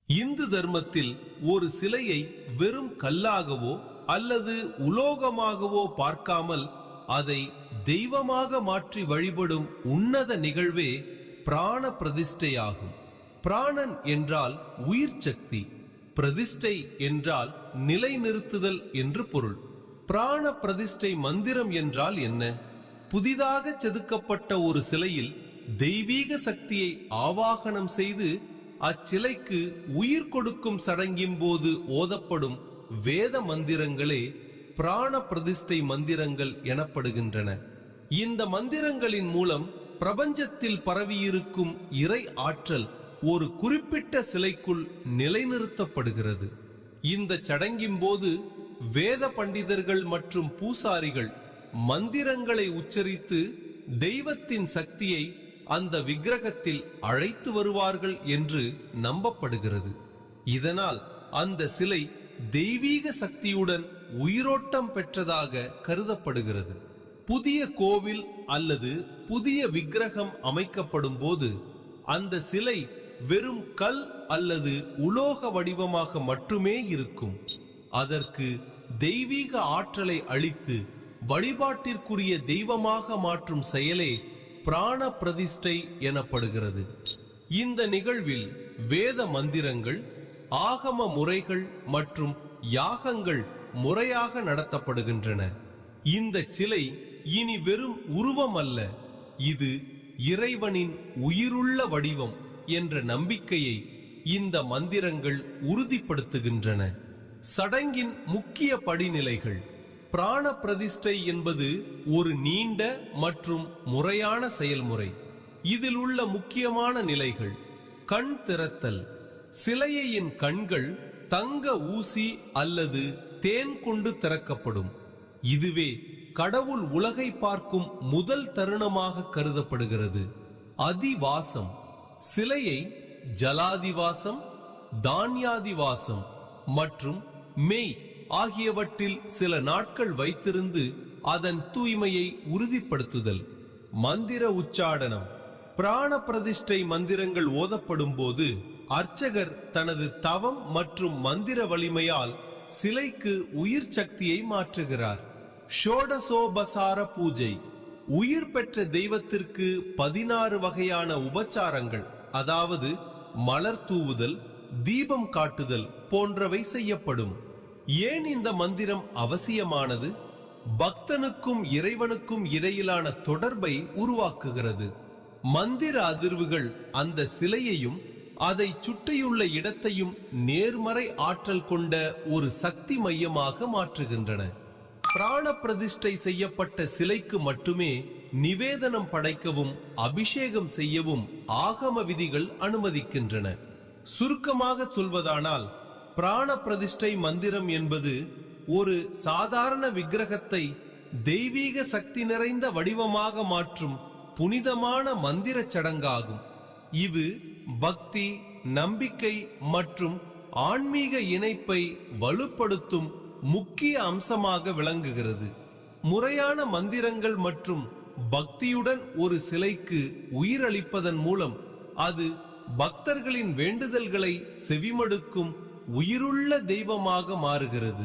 இந்து தர்மத்தில் ஒரு சிலையை வெறும் கல்லாகவோ அல்லது உலோகமாகவோ பார்க்காமல் அதை தெய்வமாக மாற்றி வழிபடும் உன்னத நிகழ்வே பிராண பிரதிஷ்டையாகும். பிராணன் என்றால் உயிர் சக்தி, பிரதிஷ்டை என்றால் நிலைநிறுத்துதல் என்று பொருள். பிராண பிரதிஷ்டை மந்திரம் என்றால் என்ன? புதிதாக செதுக்கப்பட்ட ஒரு சிலையில் தெய்வீக சக்தியை ஆவாகனம் செய்து அச்சிலைக்கு உயிர் கொடுக்கும் சடங்கின் போது ஓதப்படும் வேத மந்திரங்களே பிராண பிரதிஷ்டை மந்திரங்கள் எனப்படுகின்றன. இந்த மந்திரங்களின் மூலம் பிரபஞ்சத்தில் பரவியிருக்கும் இறை ஆற்றல் ஒரு குறிப்பிட்ட சிலைக்குள் நிலைநிறுத்தப்படுகிறது. இந்த சடங்கின் போது வேத பண்டிதர்கள் மற்றும் பூசாரிகள் மந்திரங்களை உச்சரித்து தெய்வத்தின் சக்தியை அந்த விக்கிரகத்தில் அழைத்து வருவார்கள் என்று நம்பப்படுகிறது. இதனால் அந்த சிலை தெய்வீக சக்தியுடன் உயிரோட்டம் பெற்றதாக கருதப்படுகிறது. புதிய கோவில் அல்லது புதிய விக்கிரகம் அமைக்கப்படும் போது அந்த சிலை வெறும் கல் அல்லது உலோக வடிவமாக மட்டுமே இருக்கும். அதற்கு தெய்வீக ஆற்றலை அளித்து வழிபாட்டிற்குரிய தெய்வமாக மாற்றும் செயலே பிராண பிரதிஷ்டை எனப்படுகிறது. இந்த நிகழ்வில் வேத மந்திரங்கள், ஆகம முறைகள் மற்றும் யாகங்கள் முறையாக நடத்தப்படுகின்றன. இந்த சிலை இனி வெறும் உருவம் அல்ல, இது இறைவனின் உயிருள்ள வடிவம் என்ற நம்பிக்கையை இந்த மந்திரங்கள் உறுதிப்படுத்துகின்றன. சடங்கின் முக்கிய படிநிலைகள். பிராண பிரதிஷ்டை என்பது ஒரு நீண்ட மற்றும் முறையான செயல்முறை. இதில் உள்ள முக்கியமான நிலைகள்: கண் திறத்தல். சிலையின் கண்கள் தங்க ஊசி அல்லது தேன் கொண்டு திறக்கப்படும். இதுவே கடவுள் உலகை பார்க்கும் முதல் தருணமாக கருதப்படுகிறது. அதிவாசம். சிலையை ஜலாதிவாசம், தானியாதிவாசம் மற்றும் மெய் ஆகியவற்றில் சில நாட்கள் வைத்திருந்து அதன் தூய்மையை உறுதிப்படுத்துதல். மந்திர உச்சாடனம். பிராண பிரதிஷ்டை மந்திரங்கள் ஓதப்படும் போது அர்ச்சகர் தனது தவம் மற்றும் மந்திர வலிமையால் சிலைக்கு உயிர் சக்தியை மாற்றுகிறார். ஷோடசோபசார பூஜை. உயிர் பெற்ற தெய்வத்திற்கு 16 வகையான உபச்சாரங்கள், அதாவது மலர் தூவுதல், தீபம் காட்டுதல் போன்றவை செய்யப்படும். ஏன் இந்த மந்திரம் அவசியமானது? பக்தனுக்கும் இறைவனுக்கும் இடையிலான தொடர்பை உருவாக்குகிறது. மந்திர அதிர்வுகள் அந்த சிலையையும் அதை சுற்றியுள்ள இடத்தையும் நேர்மறை ஆற்றல் கொண்ட ஒரு சக்தி மையமாக மாற்றுகின்றன. பிராண பிரதிஷ்டை செய்யப்பட்ட சிலைக்கு மட்டுமே நிவேதனம் படைக்கவும் அபிஷேகம் செய்யவும் ஆகம விதிகள் அனுமதிக்கின்றன. சுருக்கமாக சொல்வதானால், பிராண பிரதிஷ்டை மந்திரம் என்பது ஒரு சாதாரண விக்கிரகத்தை தெய்வீக சக்தி நிறைந்த வடிவமாக மாற்றும் புனிதமான மந்திர சடங்காகும். இது பக்தி, நம்பிக்கை மற்றும் ஆன்மீக இணைப்பை வலுப்படுத்தும் முக்கிய அம்சமாக விளங்குகிறது. முறையான மந்திரங்கள் மற்றும் பக்தியுடன் ஒரு சிலைக்கு உயிரளிப்பதன் மூலம் அது பக்தர்களின் வேண்டுதல்களை செவிமடுக்கும் உயிருள்ள தெய்வமாக மாறுகிறது.